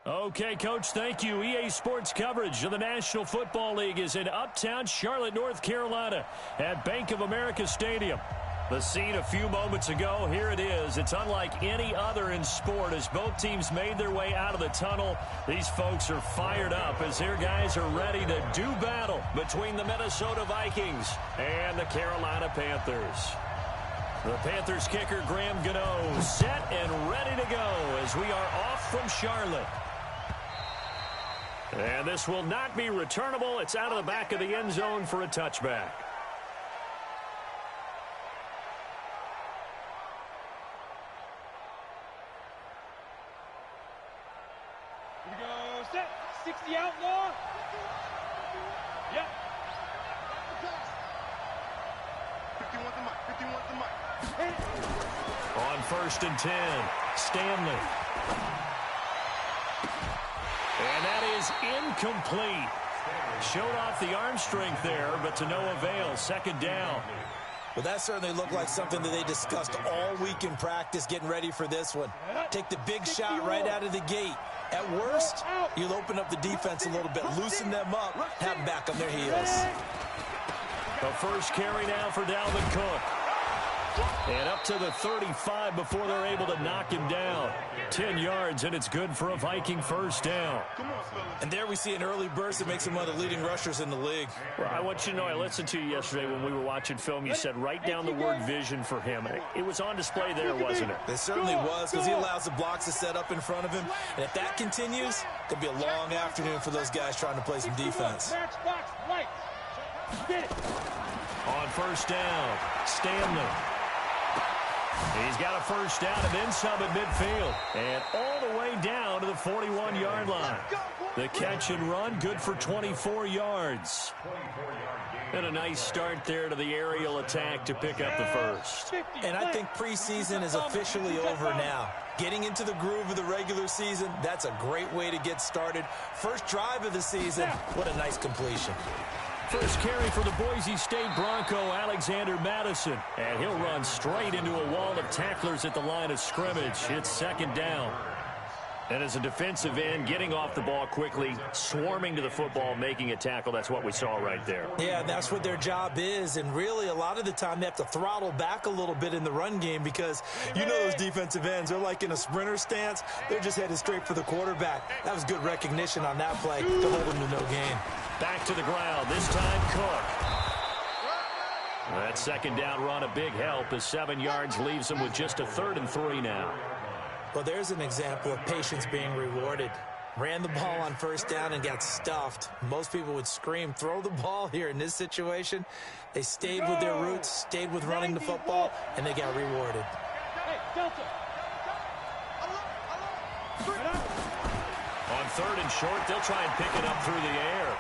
Okay, Coach, thank you. EA Sports coverage of the National Football League is in uptown Charlotte, North Carolina at Bank of America Stadium. The scene a few moments ago, here it is. It's unlike any other in sport as both teams made their way out of the tunnel. These folks are fired up as their guys are ready to do battle between the Minnesota Vikings and the Carolina Panthers. The Panthers kicker, Graham Gano, set and ready to go as we are off from Charlotte. And this will not be returnable. It's out of the back of the end zone for a touchback. Here we go, set, 60 outlaw. Yep. 51 the mic, 51 the mic. On 1st and 10, Stanley. And that is incomplete. Showed off the arm strength there, but to no avail. Second down. Well, that certainly looked like something that they discussed all week in practice getting ready for this one. Take the big shot right out of the gate. At worst, you'll open up the defense a little bit, loosen them up, have them back on their heels. The first carry now for Dalvin Cook. And up to the 35 before they're able to knock him down. 10 yards, and it's good for a Viking first down. And there we see an early burst that makes him one of the leading rushers in the league. Well, I want you to know, I listened to you yesterday when we were watching film. You said write down the word vision for him. It was on display there, wasn't it? It certainly was, because he allows the blocks to set up in front of him. And if that continues, it could be a long afternoon for those guys trying to play some defense. On first down, Stanley. He's got a first down and then some at midfield. And all the way down to the 41-yard line. The catch and run, good for 24 yards. And a nice start there to the aerial attack to pick up the first. And I think preseason is officially over now. Getting into the groove of the regular season, that's a great way to get started. First drive of the season, what a nice completion. First carry for the Boise State Bronco, Alexander Madison. And he'll run straight into a wall of tacklers at the line of scrimmage. It's second down. And as a defensive end, getting off the ball quickly, swarming to the football, making a tackle, that's what we saw right there. Yeah, that's what their job is. And really, a lot of the time, they have to throttle back a little bit in the run game because you know those defensive ends, they're like in a sprinter stance. They're just headed straight for the quarterback. That was good recognition on that play to hold them to no gain. Back to the ground, this time Cook. That second down run, a big help as 7 yards leaves them with just a 3rd and 3 now. Well, there's an example of patience being rewarded. Ran the ball on first down and got stuffed. Most people would scream, throw the ball here. In this situation, they stayed with their roots, stayed with running the football, and they got rewarded. Hey, Delta. On 3rd and short, they'll try and pick it up through the air.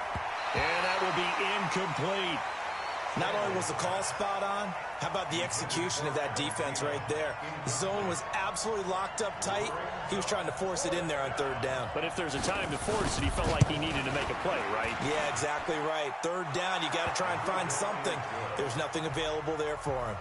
And that will be incomplete. Not only was the call spot on, how about the execution of that defense right there? The zone was absolutely locked up tight. He was trying to force it in there on 3rd down. But if there's a time to force it, he felt like he needed to make a play, right? Yeah, exactly right. 3rd down, you got to try and find something. There's nothing available there for him.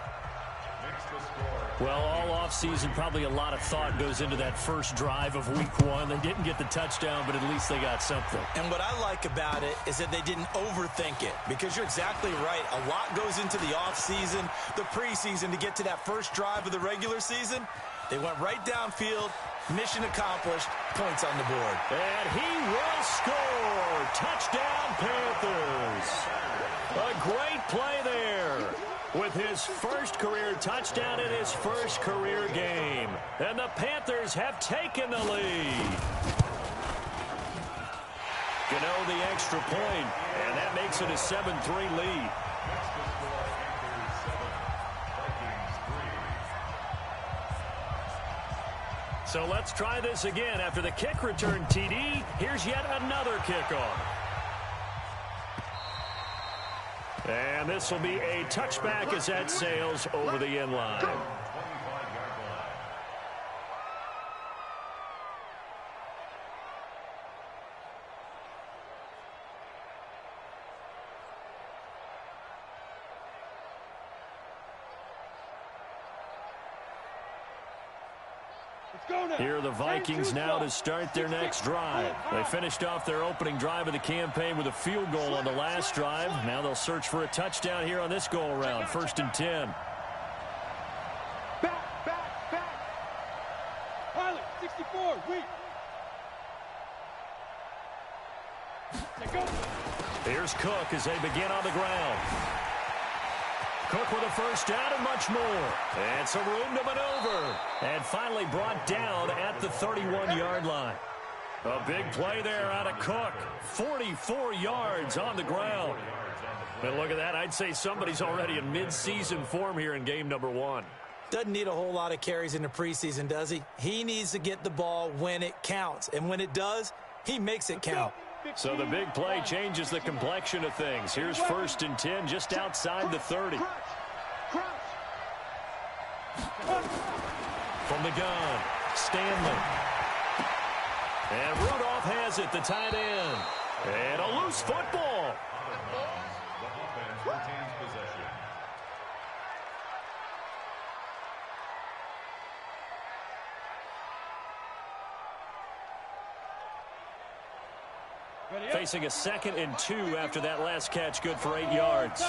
Well, all offseason, probably a lot of thought goes into that first drive of week 1. They didn't get the touchdown, but at least they got something. And what I like about it is that they didn't overthink it, because you're exactly right. A lot goes into the offseason, the preseason to get to that first drive of the regular season. They went right downfield, mission accomplished, points on the board. And he will score. Touchdown, Panthers. A great play there. With his first career touchdown in his first career game. And the Panthers have taken the lead. Gano the extra point, and that makes it a 7-3 lead. So let's try this again. After the kick return TD, here's yet another kickoff. And this will be a touchback as that sails over the end line. Here are the Vikings now to start their next drive. They finished off their opening drive of the campaign with a field goal on the last drive. Now they'll search for a touchdown here on this go-around. 1st and 10. Back. Pilot, 64, weak. Go. Here's Cook as they begin on the ground. Cook with a first down and much more. And some room to maneuver. And finally brought down at the 31-yard line. A big play there out of Cook. 44 yards on the ground. And look at that. I'd say somebody's already in mid-season form here in game number 1. Doesn't need a whole lot of carries in the preseason, does he? He needs to get the ball when it counts. And when it does, he makes it count. So the big play changes the complexion of things. Here's 1st and 10 just outside the 30. From the gun, Stanley. And Rudolph has it, the tight end. And a loose football. Facing a 2nd and 2 after that last catch, good for 8 yards.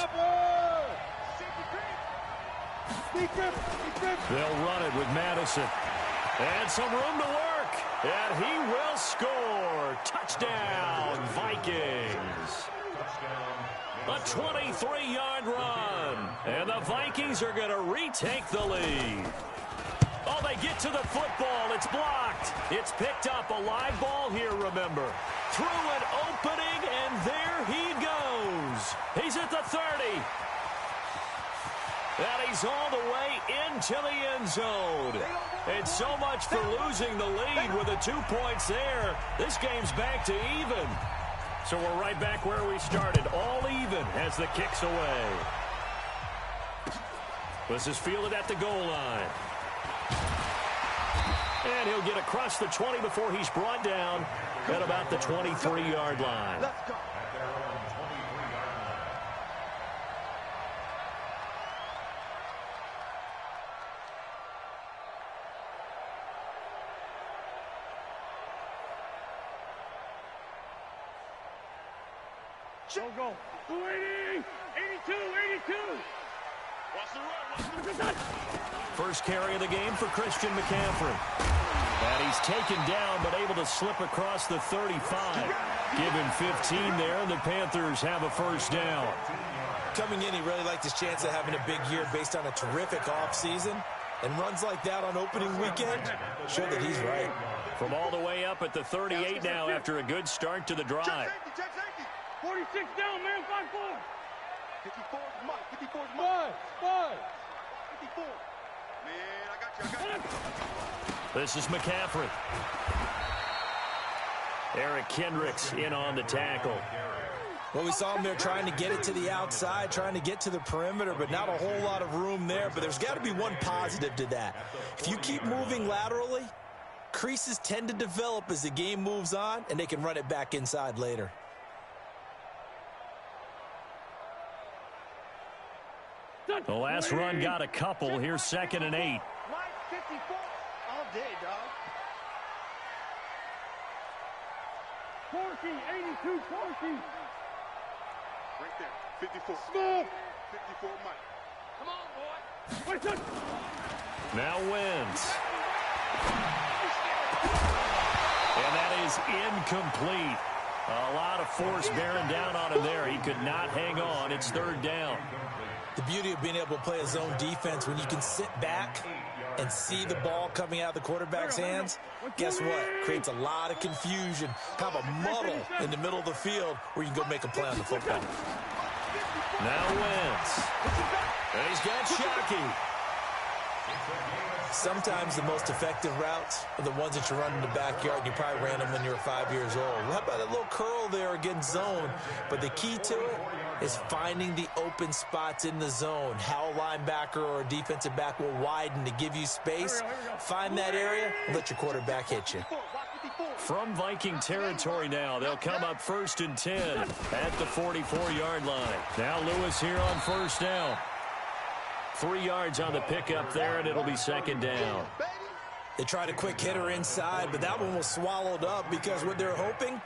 They'll run it with Madison. And some room to work. And he will score. Touchdown, Vikings. A 23-yard run. And the Vikings are going to retake the lead. Oh, they get to the football. It's blocked. It's picked up. A live ball here, remember. Through an opening, and there he goes. He's at the 30. And he's all the way into the end zone. And so much for losing the lead with the 2 points there. This game's back to even. So we're right back where we started. All even as the kick's away. This is fielded at the goal line. And he'll get across the 20 before he's brought down at about the 23-yard line. Let's go. Go. 280, 82. Watch the run. First carry of the game for Christian McCaffrey. And he's taken down, but able to slip across the 35. Give him 15 there, and the Panthers have a first down. Coming in, he really liked his chance of having a big year based on a terrific offseason. And runs like that on opening weekend show that he's right. From all the way up at the 38 now after a good start to the drive. Check safety. 46 down, man, 5-4. 54 is Mike. 54 is Mike. 5. 54. Man, I got you. This is McCaffrey. Eric Kendricks in on the tackle. Well, we saw him there trying to get it to the outside, trying to get to the perimeter, but not a whole lot of room there. But there's got to be one positive to that. If you keep moving laterally, creases tend to develop as the game moves on, and they can run it back inside later. The last run got a couple. Here's 2nd and 8. Mike, 54. All day, dog. 40, 82, 40. Right there. 54. Small. 54 Mike. Come on, boy. Wait, touch. Now wins. And that is incomplete. A lot of force bearing down on him there. He could not hang on. It's 3rd down. The beauty of being able to play a zone defense when you can sit back and see the ball coming out of the quarterback's hands, guess what? Creates a lot of confusion, kind of a muddle in the middle of the field where you can go make a play on the football. Now wins. And he's got Shockey. Sometimes the most effective routes are the ones that you run in the backyard, and you probably ran them when you were 5 years old. How about a little curl there against zone? But the key to it is finding the open spots in the zone. How a linebacker or a defensive back will widen to give you space. Find that area, let your quarterback hit you. From Viking territory now, they'll come up 1st and 10 at the 44-yard line. Now Lewis here on 1st down. 3 yards on the pickup there, and it'll be 2nd down. They tried a quick hitter inside, but that one was swallowed up because what they're hoping,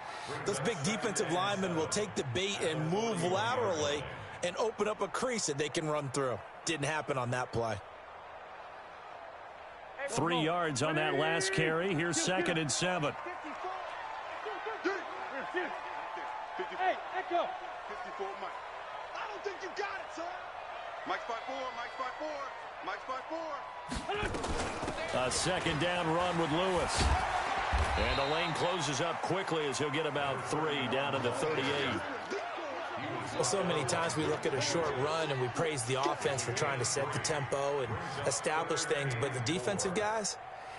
those big defensive linemen will take the bait and move laterally and open up a crease that they can run through. Didn't happen on that play. 3 yards on that last carry. Here's 2nd and 7. Hey, echo. 54, Mike. I don't think you got it, son. Mike's 5-4, Mike's 5-4. A 2nd down run with Lewis. And the lane closes up quickly as he'll get about 3 down to the 38. Well, so many times we look at a short run and we praise the offense for trying to set the tempo and establish things, but the defensive guys,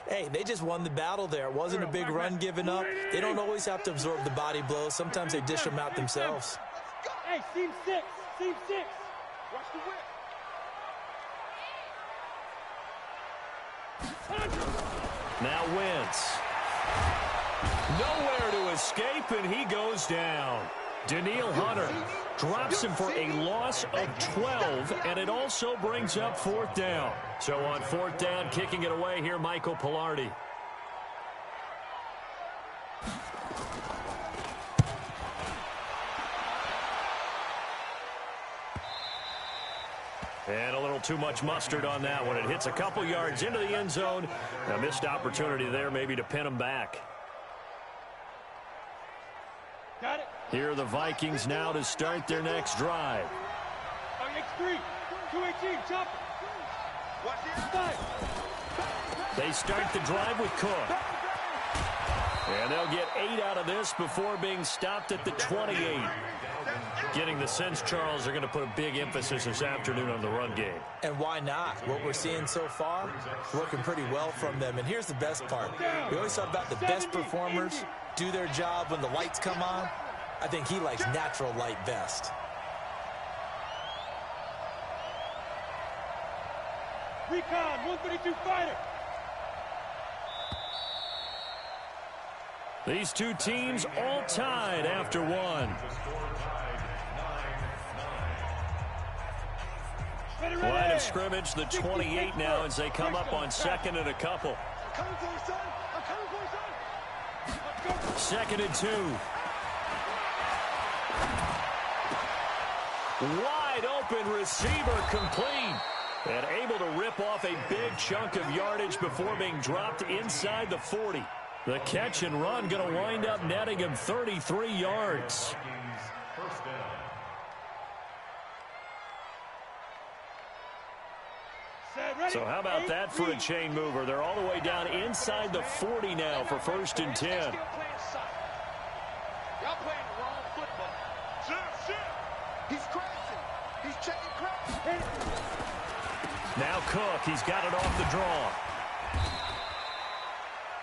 hey, they just won the battle there. It wasn't a big run given up. They don't always have to absorb the body blows. Sometimes they dish them out themselves. Hey, seam 6. Seam 6. Watch the whip. Now Wentz. Nowhere to escape, and he goes down. Daniil Hunter drops him for a loss of 12, and it also brings up 4th down. So on 4th down, kicking it away here, Michael Pilardi. And a little too much mustard on that one. It hits a couple yards into the end zone. A missed opportunity there maybe to pin him back. Got it. Here are the Vikings now to start their next drive. X3. 218. Chop. Watch the Inside. They start the drive with Cook. And they'll get 8 out of this before being stopped at the 28. Getting the sense, Charles, they're going to put a big emphasis this afternoon on the run game. And why not? What we're seeing so far, working pretty well from them. And here's the best part. We always talk about the best performers do their job when the lights come on. I think he likes natural light best. Recon. 132 fighter. These two teams all tied after one. Line of scrimmage, the 28 now as they come up on 2nd and a couple. Coming for you, son. I'm coming for you, son. 2nd and 2. Wide open receiver complete. And able to rip off a big chunk of yardage before being dropped inside the 40. The catch and run going to wind up netting him 33 yards. So how about that for a chain mover? They're all the way down inside the 40 now for 1st and 10. Y'all playing the wrong football. He's crashing. He's checking crash. Now Cook, he's got it off the draw.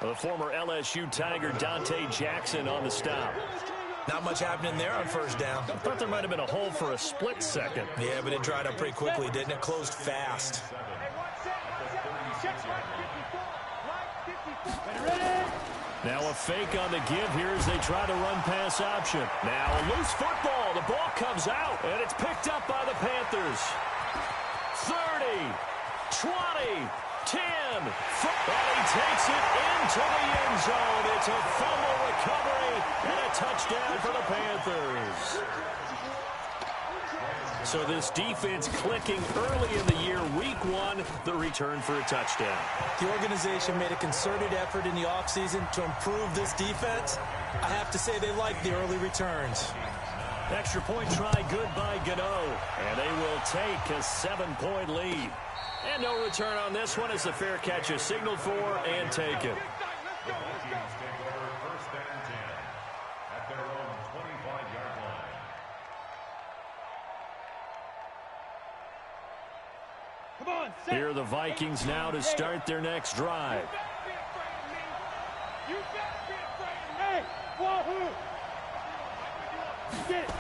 The former LSU Tiger Dante Jackson on the stop. Not much happening there on 1st down. I thought there might have been a hole for a split second. Yeah, but it dried up pretty quickly, didn't it? Closed fast. Now a fake on the give here as they try to run pass option. Now a loose football. The ball comes out, and it's picked up by the Panthers. 30, 20, 10. And he takes it into the end zone. It's a fumble recovery and a touchdown for the Panthers. So this defense clicking early in the year, week 1, the return for a touchdown. The organization made a concerted effort in the offseason to improve this defense. I have to say they like the early returns. Extra point try good by Gano. And they will take a 7-point lead. And no return on this one as the fair catch is signaled for and taken. Here are the Vikings now to start their next drive. You better be afraid. Hey, wahoo! Get it.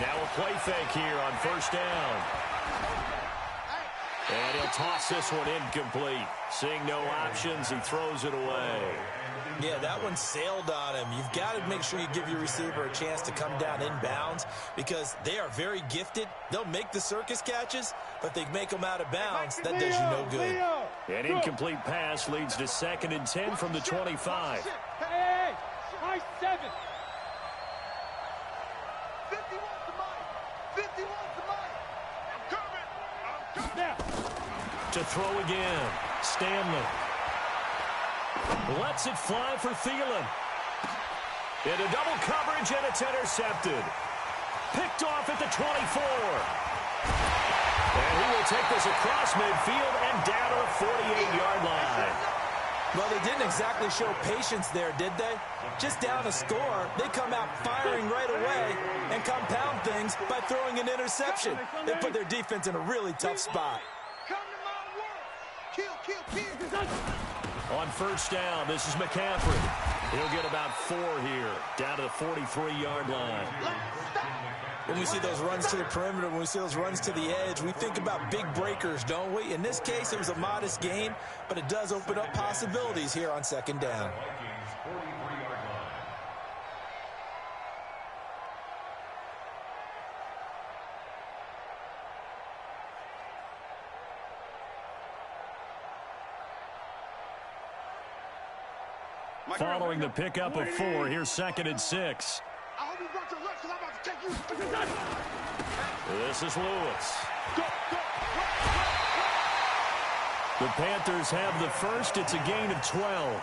Now a play fake here on 1st down. And he'll toss this one incomplete. Seeing no options, he throws it away. Yeah, that one sailed on him. You've got to make sure you give your receiver a chance to come down inbounds because they are very gifted. They'll make the circus catches, but they make them out of bounds. That does you no good. An incomplete pass leads to 2nd and 10 from the 25. Hey, high 7. 50 wants the money. 50 wants the money. I'm coming. Now. To throw again. Stanley. Lets it fly for Thielen. Into double coverage, and it's intercepted. Picked off at the 24. And he will take this across midfield and down to the 48-yard line. Well, they didn't exactly show patience there, did they? Just down a score, they come out firing right away and compound things by throwing an interception. They put their defense in a really tough spot. Come to my world. Kill. On first down, this is McCaffrey. He'll get about 4 here, down to the 43-yard line. When we see those runs to the perimeter, when we see those runs to the edge, we think about big breakers, don't we? In this case, it was a modest gain, but it does open up possibilities here on 2nd down. Following the pickup of 4, here's 2nd and 6. I hope you brought your lunch because I'm about to take you. This is Lewis. The Panthers have the first. It's a gain of 12.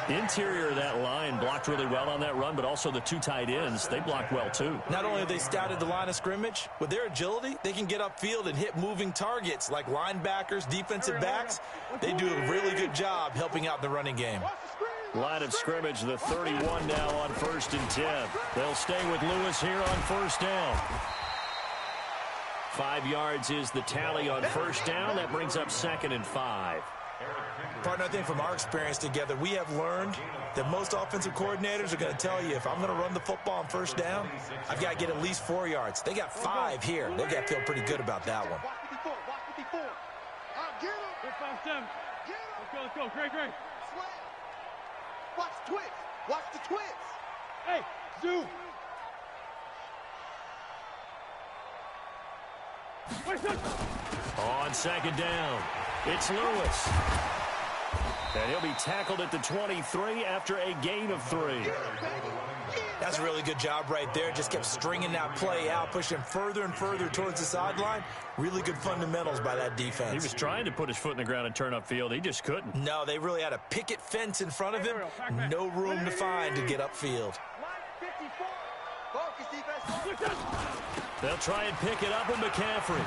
Interior of that line blocked really well on that run, but also the 2 tight ends, they blocked well too. Not only have they scouted the line of scrimmage, with their agility, they can get upfield and hit moving targets like linebackers, defensive backs. They do a really good job helping out the running game. Line of scrimmage, the 31 now on 1st and 10. They'll stay with Lewis here on first down. 5 yards is the tally on first down. That brings up 2nd and 5. Partner, I think from our experience together, we have learned that most offensive coordinators are going to tell you, if I'm going to run the football on first down, I've got to get at least 4 yards. They got 5 here. They've got to feel pretty good about that one. Watch 54. Watch 54. I'll get him. Good 5-7. Get him. Let's go. Great. Slam. Watch the twist. Watch the twist. Hey, zoom. On 2nd down, it's Lewis. And he'll be tackled at the 23 after a gain of 3. That's a really good job right there. Just kept stringing that play out, pushing further and further towards the sideline. Really good fundamentals by that defense. He was trying to put his foot in the ground and turn upfield. He just couldn't. No, they really had a picket fence in front of him. No room to find to get upfield. Focus, defense. They'll try and pick it up with McCaffrey.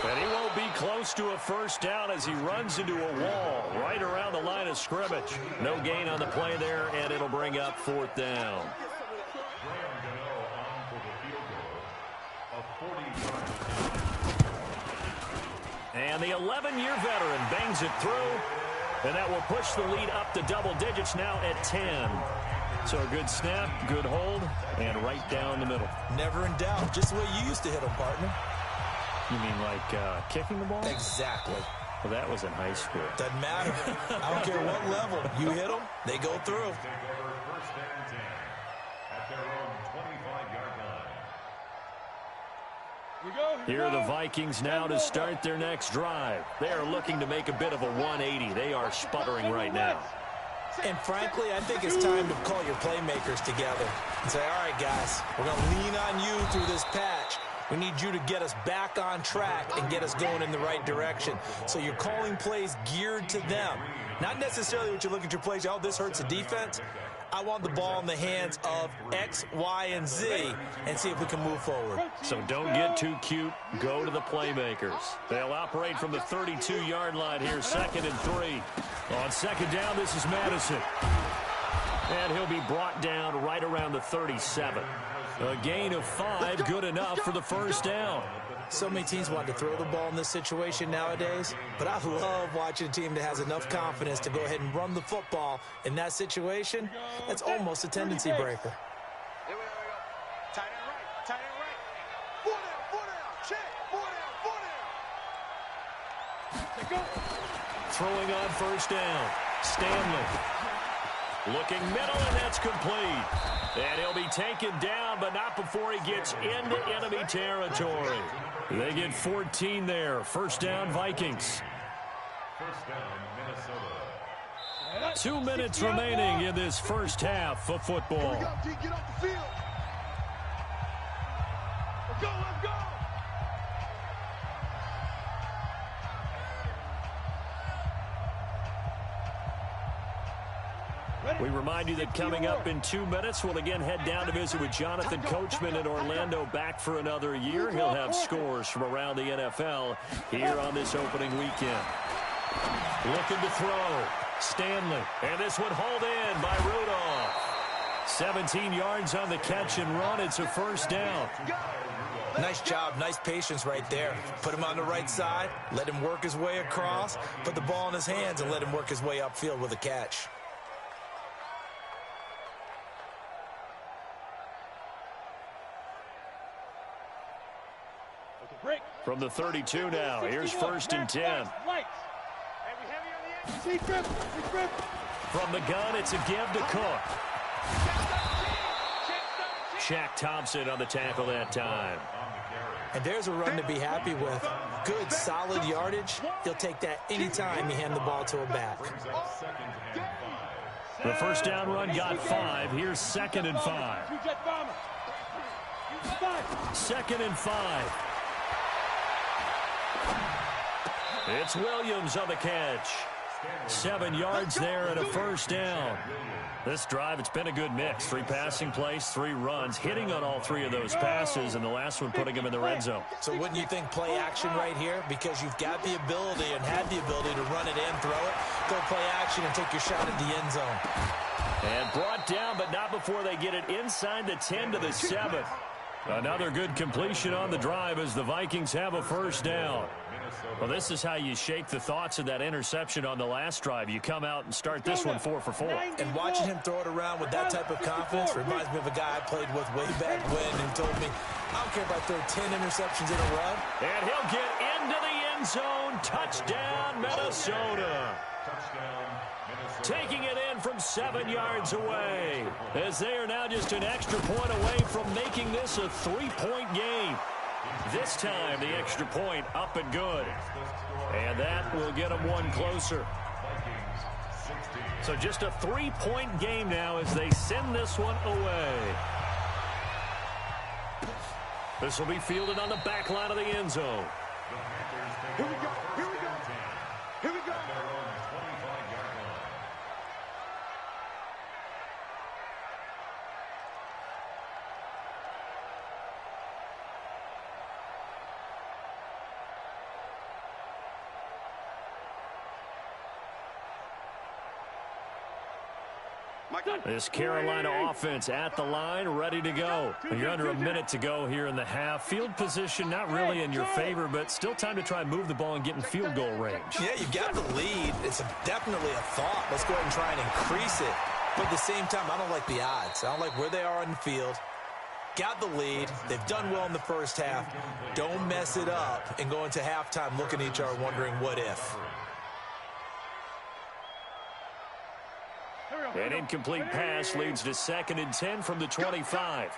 And he won't be close to a first down as he runs into a wall right around the line of scrimmage. No gain on the play there, and it'll bring up 4th down. And the 11-year veteran bangs it through, and that will push the lead up to double digits now at 10. So a good snap, good hold, and right down the middle. Never in doubt. Just the way you used to hit them, partner. You mean like kicking the ball? Exactly. Well, that was in high school. Doesn't matter. I don't care what level. You hit them, they go through. Here are the Vikings now to start their next drive. They are looking to make a bit of a 180. They are sputtering right now. And frankly, I think it's time to call your playmakers together and say, all right, guys, we're going to lean on you through this patch. We need you to get us back on track and get us going in the right direction. So you're calling plays geared to them. Not necessarily what you look at your plays, oh, this hurts the defense. I want the ball in the hands of X, Y, and Z and see if we can move forward. So don't get too cute. Go to the playmakers. They'll operate from the 32-yard line here, 2nd and 3. On 2nd down, this is Madison. And he'll be brought down right around the 37. A gain of 5, good enough for the first down. So many teams want to throw the ball in this situation nowadays, but I love watching a team that has enough confidence to go ahead and run the football in that situation. That's almost a tendency breaker. Here we go. Tight end right. Tight end right. 4 down. Check. 4 down. Throwing on first down. Stanley. Looking middle, and that's complete. And he'll be taken down, but not before he gets into enemy territory. They get 14 there. First down, Vikings. First down, Minnesota. 2 minutes remaining in this first half of football. Here we go, D, get off the field. Let's go, let's go. We remind you that coming up in 2 minutes, we'll again head down to visit with Jonathan Coachman in Orlando, back for another year. He'll have scores from around the NFL here on this opening weekend. Looking to throw. Stanley. And this one hauled in by Rudolph. 17 yards on the catch and run. It's a first down. Nice job, nice patience right there. Put him on the right side, let him work his way across, put the ball in his hands, and let him work his way upfield with a catch. From the 32 now, here's first and 10. From the gun, it's a give to Cook. Shaq Thompson on the tackle that time. And there's a run to be happy with. Good, solid yardage. He'll take that anytime you hand the ball to a back. The first down run got 5. Here's second and 5. Second and 5. It's Williams on the catch. 7 yards there and a first down. This drive, it's been a good mix. 3 passing plays, 3 runs, hitting on all 3 of those passes, and the last one putting him in the red zone. So wouldn't you think play action right here? Because you've got the ability and had the ability to run it in, throw it, go play action, and take your shot at the end zone. And brought down, but not before they get it inside the 10 to the 7. Another good completion on the drive as the Vikings have a first down. Well, this is how you shake the thoughts of that interception on the last drive. You come out and start this one 4 for 4. And watching him throw it around with that type of confidence reminds me of a guy I played with way back when who told me, I don't care if I throw 10 interceptions in a row. And he'll get into the end zone. Touchdown, Minnesota. Taking it in from 7 yards away, as they are now just an extra point away from making this a 3-point game. This time, the extra point up and good. And that will get them one closer. So just a 3-point game now as they send this one away. This will be fielded on the back line of the end zone. Here we go, here we go, here we go. This Carolina offense at the line, ready to go. You're under a minute to go here in the half. Field position not really in your favor, but still time to try and move the ball and get in field goal range. Yeah, you got the lead. It's definitely a thought. Let's go ahead and try and increase it. But at the same time, I don't like the odds. I don't like where they are on the field. Got the lead. They've done well in the first half. Don't mess it up and go into halftime looking at each other wondering what if. An incomplete pass leads to 2nd and 10 from the 25.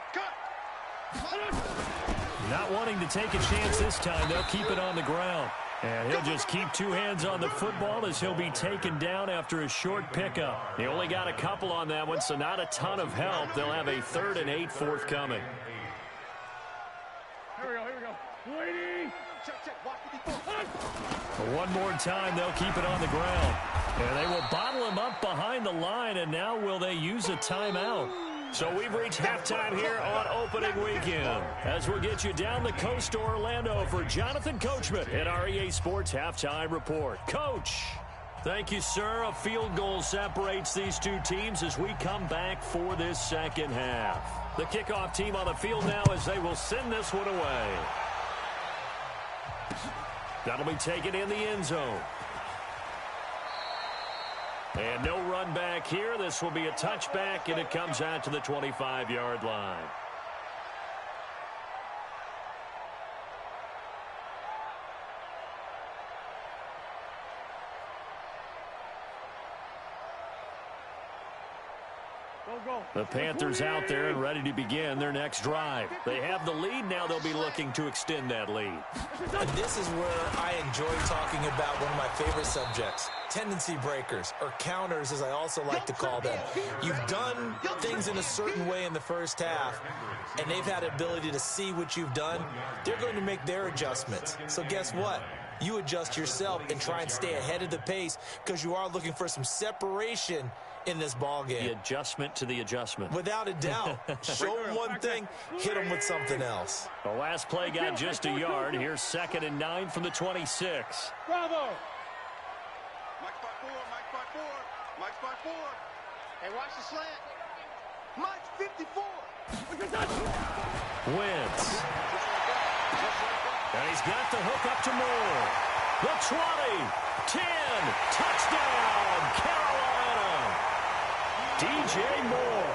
Not wanting to take a chance this time, they'll keep it on the ground. And he'll just keep 2 hands on the football as he'll be taken down after a short pickup. He only got a couple on that one, so not a ton of help. They'll have a 3rd and 8 forthcoming. Here we go, here we go. Waiting. One more time, they'll keep it on the ground. And they will bottle him up behind the line, and now will they use a timeout? So we've reached halftime here on opening weekend, as we'll get you down the coast to Orlando for Jonathan Coachman in our EA Sports Halftime Report. Coach, thank you, sir. A field goal separates these 2 teams as we come back for this second half. The kickoff team on the field now as they will send this one away. That'll be taken in the end zone. And no run back here. This will be a touchback, and it comes out to the 25-yard line. The Panthers out there and ready to begin their next drive. They have the lead. Now they'll be looking to extend that lead. And this is where I enjoy talking about one of my favorite subjects, tendency breakers, or counters as I also like to call them. You've done things in a certain way in the first half, and they've had the ability to see what you've done. They're going to make their adjustments. So guess what? You adjust yourself and try and stay ahead of the pace because you are looking for some separation in this ball game. The adjustment to the adjustment. Without a doubt. Show them one thing, hit them with something else. The last play got just a yard. Here's 2nd and 9 from the 26. Bravo! Mike's by 4, Mike's by 4, Mike's by 4. Hey, watch the slant. Mike's 54. Wentz. And he's got the hook up to Moore. The 20, 10, touchdown, Carolina. DJ Moore,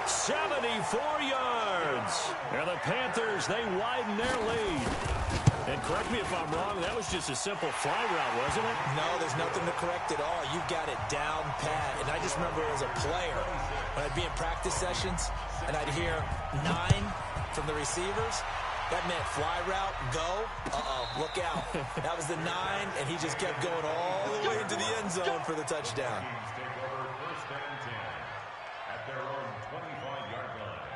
74 yards. And the Panthers, they widen their lead. And correct me if I'm wrong, that was just a simple fly route, wasn't it? No, there's nothing to correct at all. You've got it down pat. And I just remember as a player, when I'd be in practice sessions, and I'd hear 9 from the receivers, that meant fly route, go, look out. That was the 9, and he just kept going all the way into the end zone for the touchdown. Take over 1st and 10 at their own 25-yard line.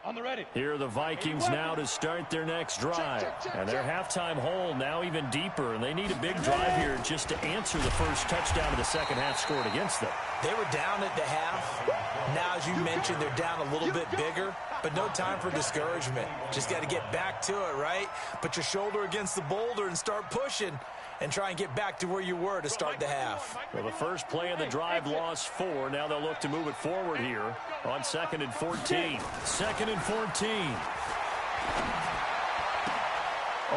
On the ready. Here are the Vikings now to start their next drive. And their halftime hole now even deeper, and they need a big drive here just to answer the first touchdown of the second half scored against them. They were down at the half. Now, as you mentioned, they're down a little bit bigger, but no time for discouragement. Just got to get back to it, right? Put your shoulder against the boulder and start pushing and try and get back to where you were to start the half. Well, the first play of the drive lost 4. Now they'll look to move it forward here on 2nd and 14. 2nd and 14.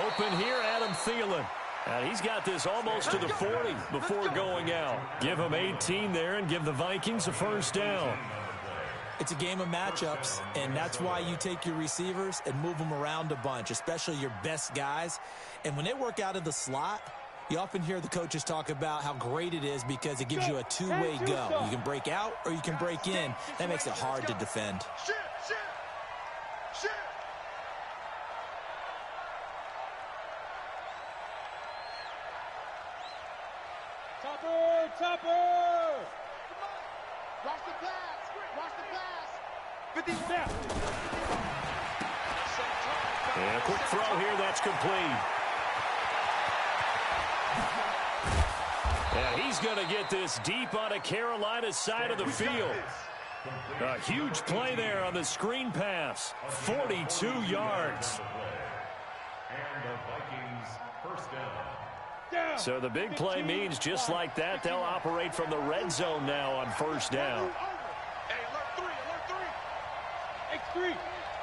Open here, Adam Thielen. And he's got this almost to the 40 before going out. Give him 18 there and give the Vikings a first down. It's a game of matchups, and that's why you take your receivers and move them around a bunch, especially your best guys. And when they work out of the slot, you often hear the coaches talk about how great it is because it gives you a two-way go. You can break out or you can break in. That makes it hard to defend. Shit. Topper! Watch the pass. Watch the pass. 50 Snap. And a quick throw here, that's complete. And he's going to get this deep on a Carolina side of the field. A huge play there on the screen pass. 42 yards. And the Vikings first down. So the big play means just like that, they'll operate from the red zone now on first down. Hey, alert 3. X3,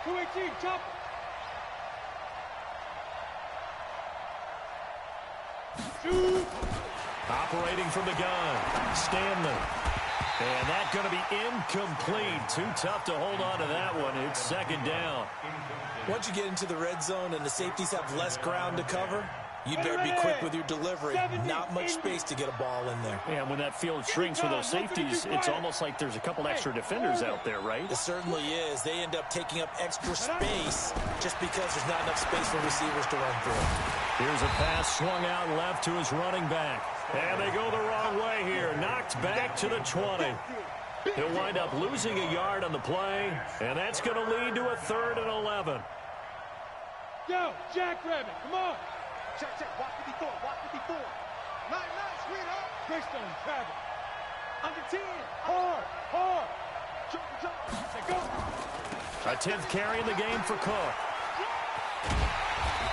218, chopper. Shoot. Operating from the gun, Stanley. And that's going to be incomplete. Too tough to hold on to that one. It's 2nd down. Once you get into the red zone and the safeties have less ground to cover, you better be quick with your delivery. Not much space to get a ball in there. Yeah, when that field shrinks with those safeties, it's almost like there's a couple extra defenders out there, right? It certainly is. They end up taking up extra space just because there's not enough space for receivers to run through. Here's a pass swung out left to his running back. And they go the wrong way here. Knocked back to the 20. He'll wind up losing a yard on the play, and that's going to lead to a 3rd and 11. Yo, Jackrabbit, come on. Check. Watch 54. Nice, sweetheart. Greystone, travel. Under 10. Hard. Jump. Let's go. A 10th carry in the game for Cook.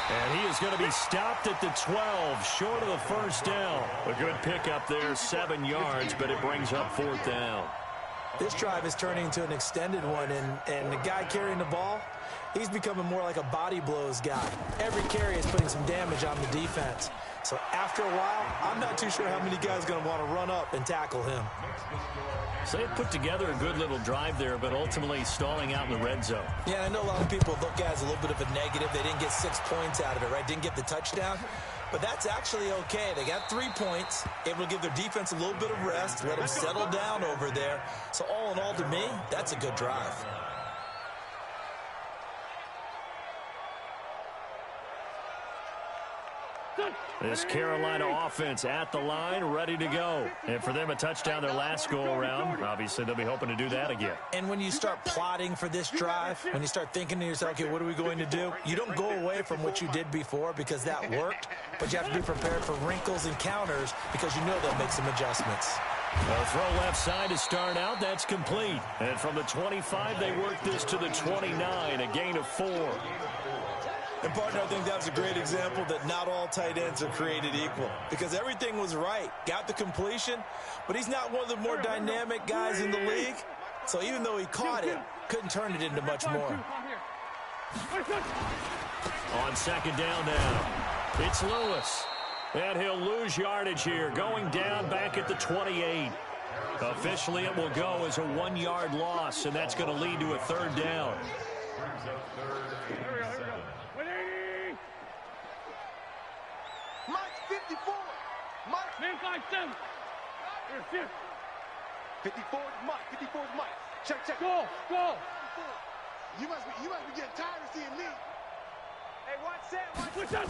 And he is going to be stopped at the 12, short of the first down. A good pickup there, 7 yards, but it brings up 4th down. This drive is turning into an extended one, and the guy carrying the ball, he's becoming more like a body blows guy. Every carry is putting some damage on the defense. So after a while, I'm not too sure how many guys are going to want to run up and tackle him. So they put together a good little drive there, but ultimately stalling out in the red zone. Yeah, I know a lot of people look at it as a little bit of a negative. They didn't get 6 points out of it, right? Didn't get the touchdown. But that's actually okay. They got 3 points, able to give their defense a little bit of rest, let them settle down over there. So all in all, to me, that's a good drive. This Carolina offense at the line, ready to go. And for them, a touchdown their last go-around. Obviously, they'll be hoping to do that again. And when you start plotting for this drive, when you start thinking to yourself, okay, what are we going to do? You don't go away from what you did before because that worked, but you have to be prepared for wrinkles and counters because you know they'll make some adjustments. A throw left side to start out. That's complete. And from the 25, they work this to the 29, a gain of 4. And, partner, I think that's a great example that not all tight ends are created equal because everything was right. Got the completion, but he's not one of the more dynamic guys in the league. So even though he caught it, couldn't turn it into much more. On second down now, it's Lewis. And he'll lose yardage here, going down back at the 28. Officially, it will go as a 1-yard loss, and that's going to lead to a third down. Mike 54. Mike. Man 5-7. 54 is Mike. 54 is Mike. Check, check. Go. You must be getting tired of seeing me. Hey, watch that. Push up.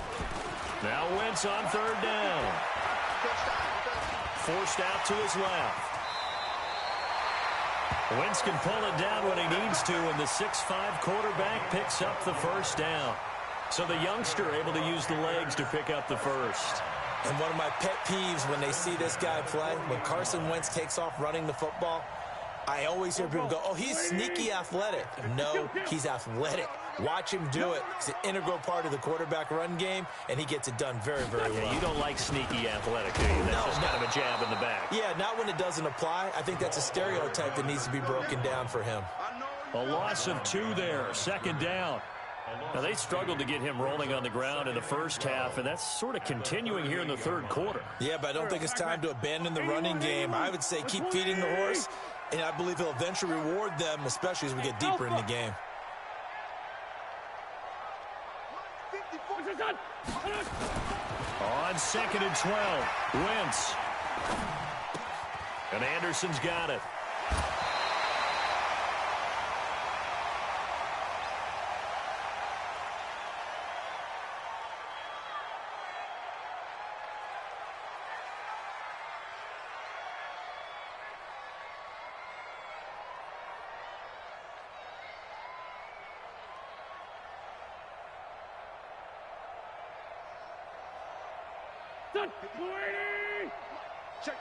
Now Wentz on third down. Forced out to his left. Wentz can pull it down when he needs to, and the 6'5" quarterback picks up the first down. So the youngster able to use the legs to pick up the first. And one of my pet peeves when they see this guy play, when Carson Wentz takes off running the football, I always hear people go, oh, he's sneaky athletic. No, he's athletic. Watch him do it. It's an integral part of the quarterback run game, and he gets it done very, very well. Yeah, you don't like sneaky athletic, do you? That's just kind of a jab in the back. Yeah, not when it doesn't apply. I think that's a stereotype that needs to be broken down for him. A loss of 2 there, second down. Now, they struggled to get him rolling on the ground in the first half, and that's sort of continuing here in the third quarter. Yeah, but I don't think it's time to abandon the running game. I would say keep feeding the horse, and I believe he'll eventually reward them, especially as we get deeper in the game. On second and 12, Wentz. And Anderson's got it.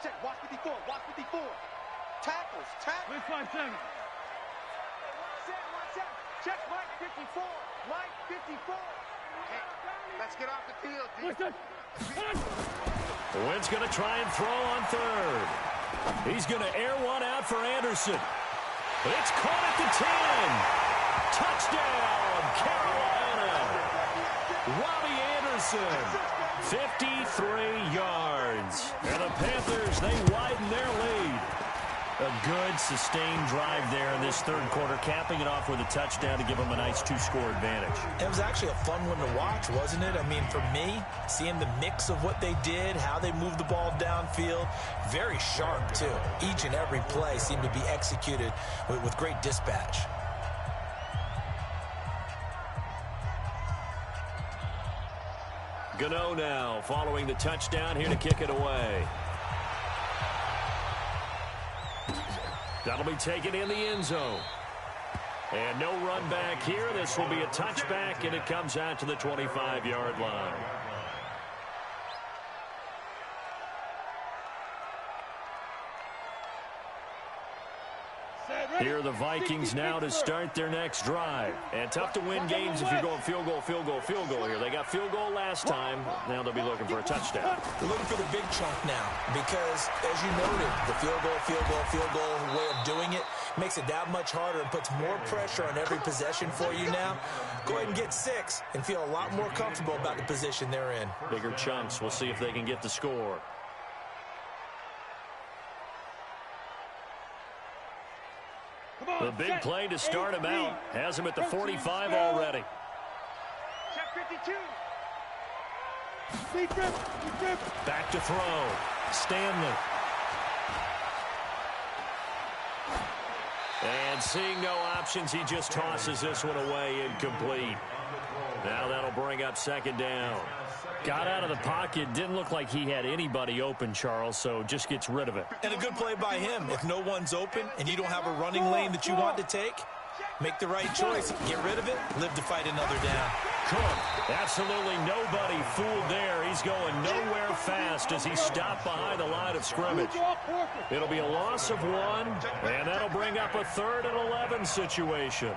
Check. Watch 54. Tackles. Man 5-7. Watch out. Check Mike 54. Mike 54. Hey, let's get off the field. Wentz going to try and throw on third. He's going to air one out for Anderson. It's caught at the 10. Touchdown, Carolina. Robbie Anderson, 53 yards. And the Panthers, they widen their lead. A good, sustained drive there in this third quarter, capping it off with a touchdown to give them a nice 2-score advantage. It was actually a fun one to watch, wasn't it? I mean, for me, seeing the mix of what they did, how they moved the ball downfield, very sharp, too. Each and every play seemed to be executed with great dispatch. Gano now following the touchdown here to kick it away. That'll be taken in the end zone. And no run back here. This will be a touchback, and it comes out to the 25-yard line. Here are the Vikings now to start their next drive. And tough to win games if you're going field goal here. They got field goal last time. Now they'll be looking for a touchdown. They're looking for the big chunk now because, as you noted, the field goal way of doing it makes it that much harder and puts more pressure on every possession for you now. Go ahead and get 6 and feel a lot more comfortable about the position they're in. Bigger chunks. We'll see if they can get the score. The big play to start him out. Has him at the 45 already. Check 52. Back to throw. Stanley. And seeing no options, he just tosses this one away, incomplete. Now that'll bring up second down. Got out of the pocket. Didn't look like he had anybody open, Charles, so just gets rid of it. And a good play by him. If no one's open and you don't have a running lane that you want to take, make the right choice. Get rid of it. Live to fight another down. Cook. Absolutely nobody fooled there. He's going nowhere fast as he stopped behind the line of scrimmage. It'll be a loss of 1, and that'll bring up a 3rd and 11 situation.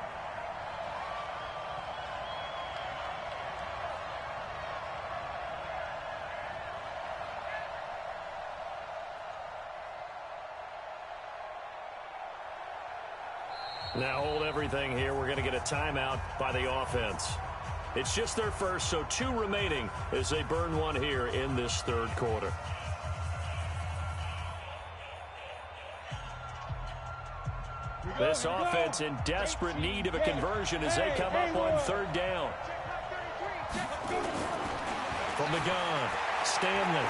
Now hold everything here. We're going to get a timeout by the offense. It's just their first, so 2 remaining as they burn 1 here in this 3rd quarter. This offense in desperate need of a conversion as they come up on 3rd down. From the gun, Stanley.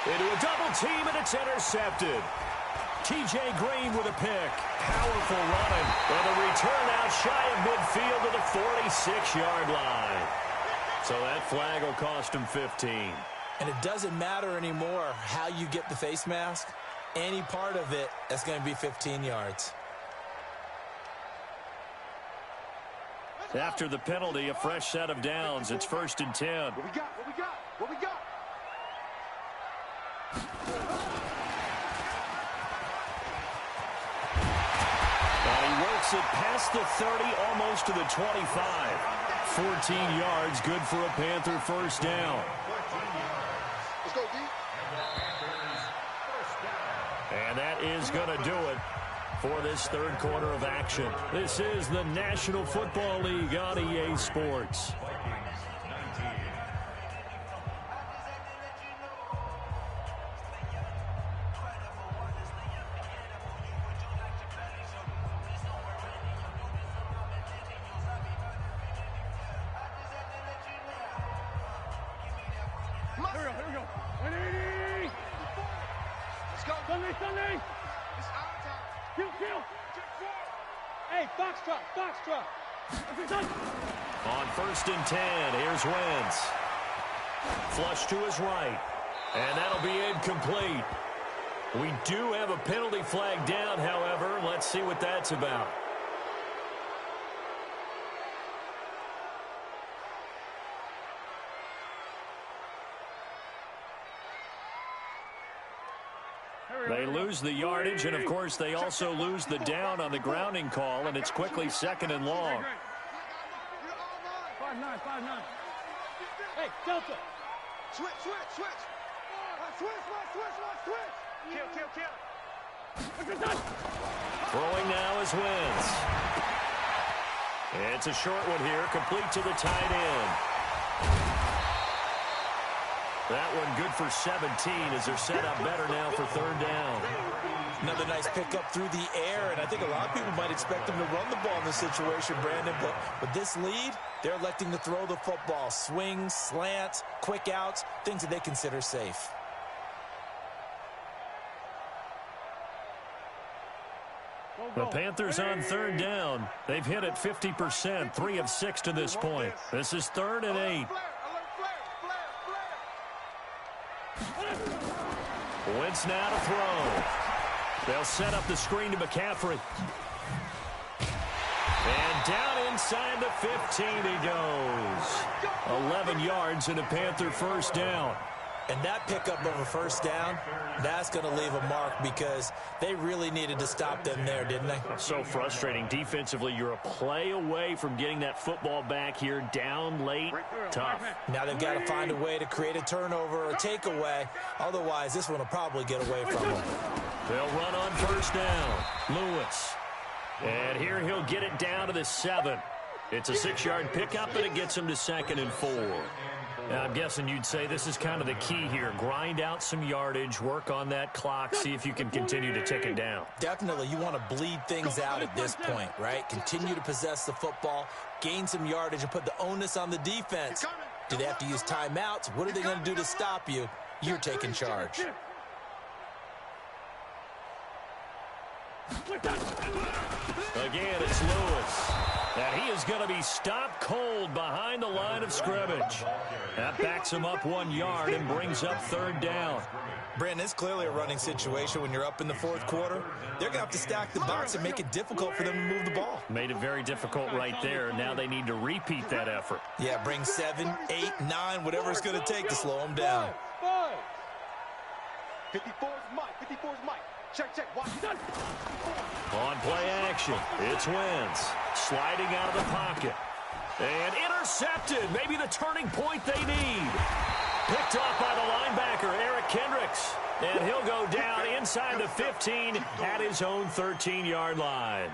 Into a double team, and it's intercepted. T.J. Green with a pick. Powerful running. And a return out shy of midfield to the 46-yard line. So that flag will cost him 15. And it doesn't matter anymore how you get the face mask. Any part of it, that's going to be 15 yards. After the penalty, a fresh set of downs. It's 1st and 10. What we got? What we got? What we got? Works it past the 30, almost to the 25. 14 yards, good for a Panther 1st down. Let's go, D. And that is going to do it for this 3rd quarter of action. This is the National Football League on EA Sports. On 1st and 10, here's Wentz. Flush to his right. And that'll be incomplete. We do have a penalty flag down, however. Let's see what that's about. They lose the yardage, and, of course, they also lose the down on the grounding call, and it's quickly 2nd and long. 5-9. Hey, Delta. Switch. Kill. Throwing now is Wentz. It's a short one here, complete to the tight end. That one good for 17 as they're set up better now for 3rd down. Another nice pickup through the air, and I think a lot of people might expect them to run the ball in this situation, Brandon, but with this lead, they're electing to throw the football. Swings, slants, quick outs, things that they consider safe. The Panthers on 3rd down. They've hit it 50%, 3 of 6 to this point. This is 3rd and 8. Wentz now to throw. They'll set up the screen to McCaffrey. And down inside the 15 he goes. 11 yards and a Panther 1st down. And that pickup of a 1st down, that's going to leave a mark because they really needed to stop them there, didn't they? So frustrating. Defensively, you're a play away from getting that football back here down late. Tough. Now they've got to find a way to create a turnover or a takeaway. Otherwise, this one will probably get away from them. They'll run on 1st down. Lewis. And here he'll get it down to the 7. It's a 6-yard pickup, and it gets him to 2nd and 4. Now, I'm guessing you'd say this is kind of the key here. Grind out some yardage, work on that clock, see if you can continue to tick it down. Definitely. You want to bleed things out at this point, right? Continue to possess the football, gain some yardage, and put the onus on the defense. Do they have to use timeouts? What are they going to do to stop you? You're taking charge. Again, it's Lewis. And he is going to be stopped cold behind the line of scrimmage. That backs him up 1 yard and brings up third down. Brandon, it's clearly a running situation when you're up in the fourth quarter. They're going to have to stack the box and make it difficult for them to move the ball. Made it very difficult right there. Now they need to repeat that effort. Yeah, bring 7, 8, 9, whatever it's going to take to slow them down. 54 is Mike. 54 is Mike. Check, check. Watch it. On play action, it's Wentz. Sliding out of the pocket. And intercepted. Maybe the turning point they need. Picked off by the linebacker, Eric Kendricks. And he'll go down inside the 15 at his own 13-yard line.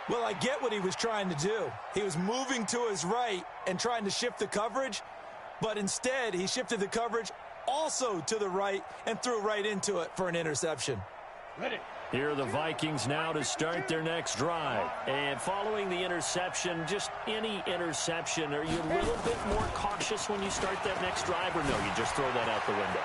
Well, I get what he was trying to do. He was moving to his right and trying to shift the coverage, but instead he shifted the coverage also to the right and threw right into it for an interception. Ready. Here are the Vikings now to start their next drive. And following the interception, just any interception, are you a little bit more cautious when you start that next drive, or no, you just throw that out the window?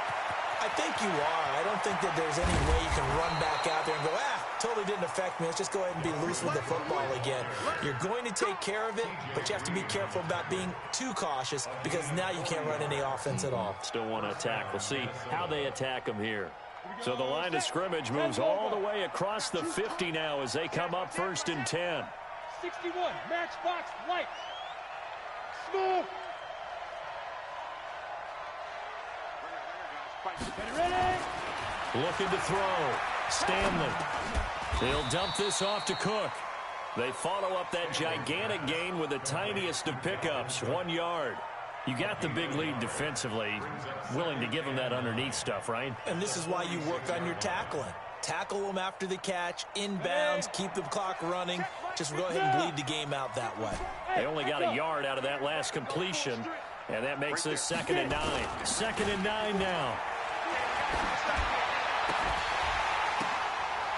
I think you are. I don't think that there's any way you can run back out there and go, totally didn't affect me. Let's just go ahead and be loose with the football again. You're going to take care of it, but you have to be careful about being too cautious because now you can't run any offense at all. Still want to attack. We'll see how they attack them here. So the line of scrimmage moves all the way across the 50 now as they come up 1st and 10. 61, matchbox, light. Smooth. Ready. Looking to throw. Stanley. He'll dump this off to Cook. They follow up that gigantic gain with the tiniest of pickups, 1 yard. You got the big lead defensively. Willing to give them that underneath stuff, right? And this is why you work on your tackling. Tackle them after the catch, inbounds, keep the clock running. Just go ahead and bleed the game out that way. They only got a yard out of that last completion, and that makes this 2nd and 9. 2nd and 9 now.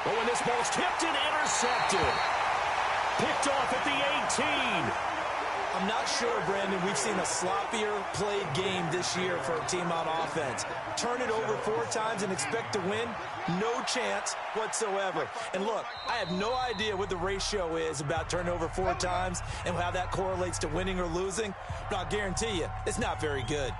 Oh, and this ball's tipped and intercepted. Picked off at the 18. I'm not sure, Brandon, we've seen a sloppier played game this year for a team on offense. Turn it over 4 times and expect to win? No chance whatsoever. And look, I have no idea what the ratio is about turning over 4 times and how that correlates to winning or losing, but I'll guarantee you, it's not very good.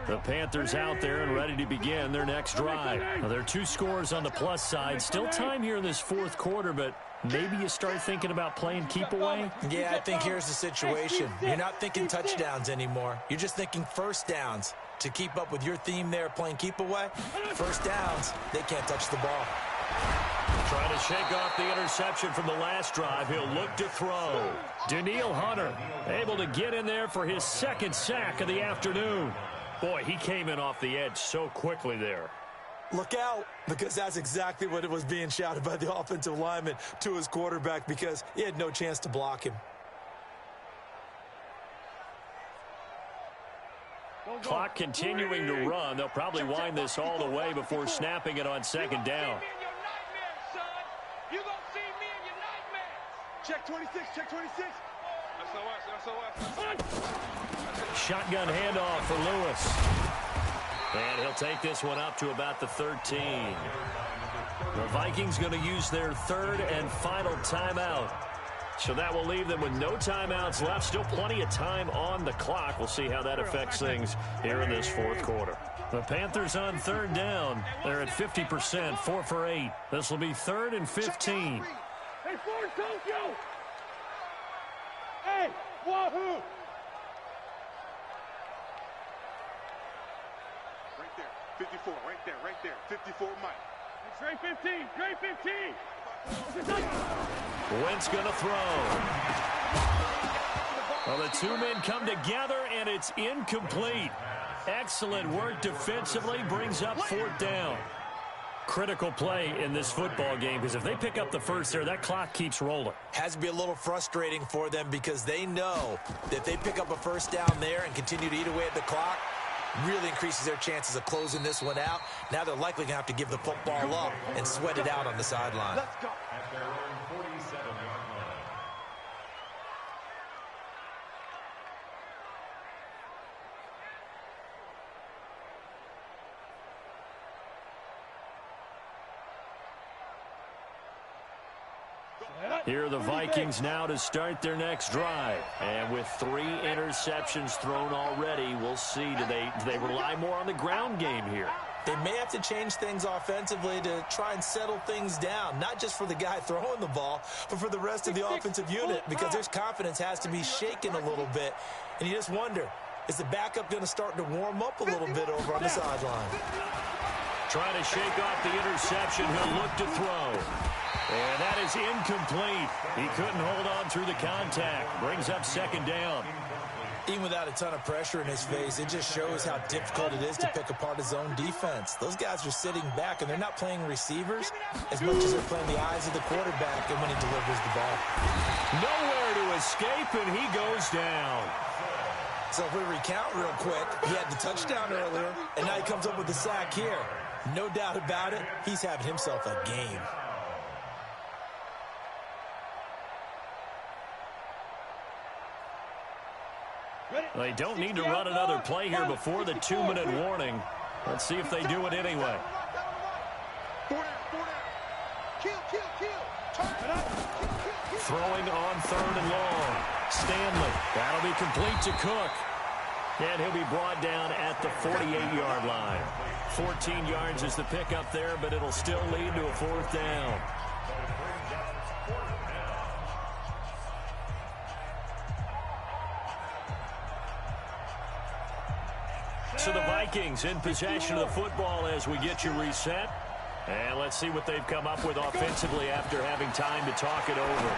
The Panthers out there and ready to begin their next drive. Now, there are 2 scores on the plus side. Still time here in this 4th quarter, but maybe you start thinking about playing keep away? Yeah, I think here's the situation. You're not thinking touchdowns anymore. You're just thinking first downs. To keep up with your theme there, playing keep away, first downs, they can't touch the ball. Trying to shake off the interception from the last drive. He'll look to throw. Danielle Hunter able to get in there for his 2nd sack of the afternoon. Boy, he came in off the edge so quickly there. Look out, because that's exactly what it was being shouted by the offensive lineman to his quarterback because he had no chance to block him. Clock continuing to run. They'll probably wind this all the way before snapping it on 2nd down. You gonna see me in your nightmares. Check 26, check 26. Shotgun handoff for Lewis. And he'll take this one up to about the 13. The Vikings going to use their 3rd and final timeout. So that will leave them with no timeouts left. Still plenty of time on the clock. We'll see how that affects things here in this 4th quarter. The Panthers on 3rd down. They're at 50%, 4 for 8. This will be 3rd and 15. Hey, Ford, Tokyo! Hey, Wahoo! Right there, 54, right there. 54, Mike. It's Ray 15, Ray 15! Wentz going to throw. Well, the 2 men come together, and it's incomplete. Excellent work defensively, brings up 4th down. Critical play in this football game because if they pick up the first there, that clock keeps rolling. Has to be a little frustrating for them because they know that if they pick up a first down there and continue to eat away at the clock, really increases their chances of closing this one out. Now they're likely going to have to give the football up and sweat it out on the sideline. Let's go. At their own 47-yard line. Here are the Vikings now to start their next drive. And with 3 interceptions thrown already, we'll see. Do they rely more on the ground game here? They may have to change things offensively to try and settle things down, not just for the guy throwing the ball, but for the rest of the offensive unit, because their confidence has to be shaken a little bit. And you just wonder, is the backup going to start to warm up a little bit over on the sideline? Trying to shake off the interception. He'll look to throw. And that is incomplete. He couldn't hold on through the contact. Brings up second down. Even without a ton of pressure in his face, it just shows how difficult it is to pick apart his own defense. Those guys are sitting back, and they're not playing receivers as much as they're playing the eyes of the quarterback and when he delivers the ball. Nowhere to escape, and he goes down. So if we recount real quick, he had the touchdown earlier, and now he comes up with the sack here. No doubt about it, he's having himself a game. They don't need to run another play here before the 2-minute warning. Let's see if they do it anyway. Throwing on 3rd and long. Stanley. That'll be complete to Cook. And he'll be brought down at the 48-yard line. 14 yards is the pickup there, but it'll still lead to a 4th down. So the Vikings in possession of the football as we get you reset. And let's see what they've come up with offensively after having time to talk it over.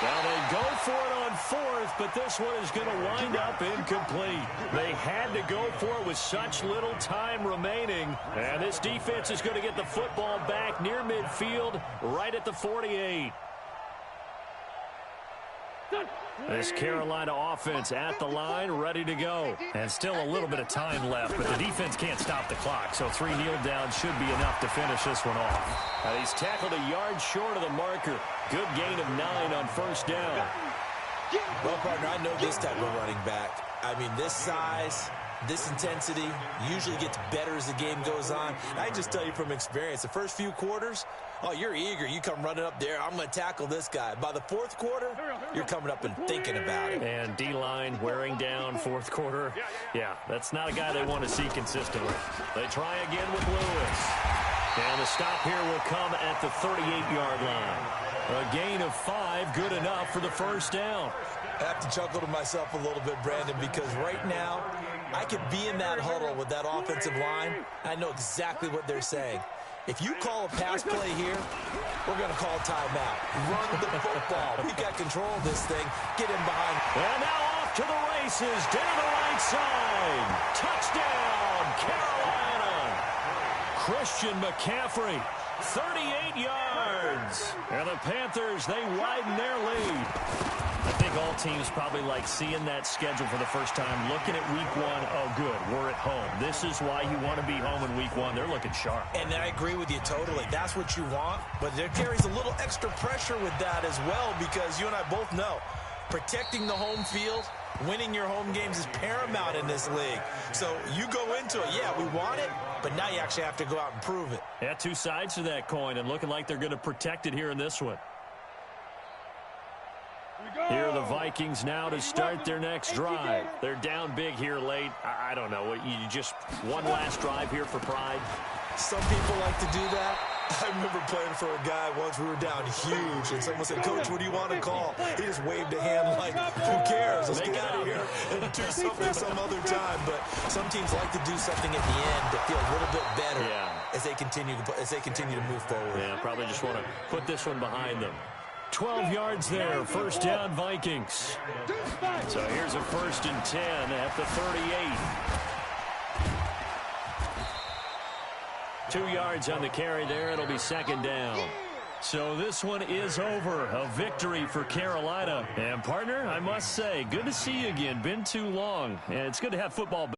Well, they go for it on 4th, but this one is going to wind up incomplete. They had to go for it with such little time remaining. And this defense is going to get the football back near midfield, right at the 48. This Carolina offense at the line, ready to go. And still a little bit of time left, but the defense can't stop the clock, so 3 kneel downs should be enough to finish this one off. He's tackled a yard short of the marker. Good gain of 9 on 1st down. Well, partner, I know this type of running back. I mean, this size, this intensity usually gets better as the game goes on. I just tell you from experience, the first few quarters, oh, you're eager. You come running up there. I'm going to tackle this guy. By the 4th quarter, you're coming up and thinking about it. And D-line wearing down 4th quarter. Yeah, that's not a guy they want to see consistently. They try again with Lewis. And the stop here will come at the 38-yard line. A gain of 5, good enough for the 1st down. I have to chuckle to myself a little bit, Brandon, because right now I could be in that huddle with that offensive line. I know exactly what they're saying. If you call a pass play here, we're going to call timeout. Run the football. We've got control of this thing. Get in behind. And now off to the races down the right side. Touchdown, Carolina. Christian McCaffrey, 38 yards. And the Panthers, they widen their lead. I think all teams probably like seeing that schedule for the first time, looking at week 1. Oh, good, we're at home. This is why you want to be home in week 1. They're looking sharp. And I agree with you totally. That's what you want, but there carries a little extra pressure with that as well, because you and I both know protecting the home field, winning your home games is paramount in this league. So you go into it, yeah, we want it, but now you actually have to go out and prove it. Yeah, 2 sides to that coin, and looking like they're going to protect it here in this one. Here are the Vikings now to start their next drive. They're down big here late. I don't know. You just one last drive here for pride? Some people like to do that. I remember playing for a guy once. We were down huge, and someone said, "Coach, what do you want to call?" He just waved a hand like, "Who cares? Let's get out of here and do something some other time." But some teams like to do something at the end to feel a little bit better as they continue to move forward. Yeah, probably just want to put this one behind them. 12 yards there, 1st down Vikings. So here's a 1st and 10 at the 38. 2 yards on the carry there. It'll be 2nd down. So this one is over. A victory for Carolina. And, partner, I must say, good to see you again. Been too long. And it's good to have football back.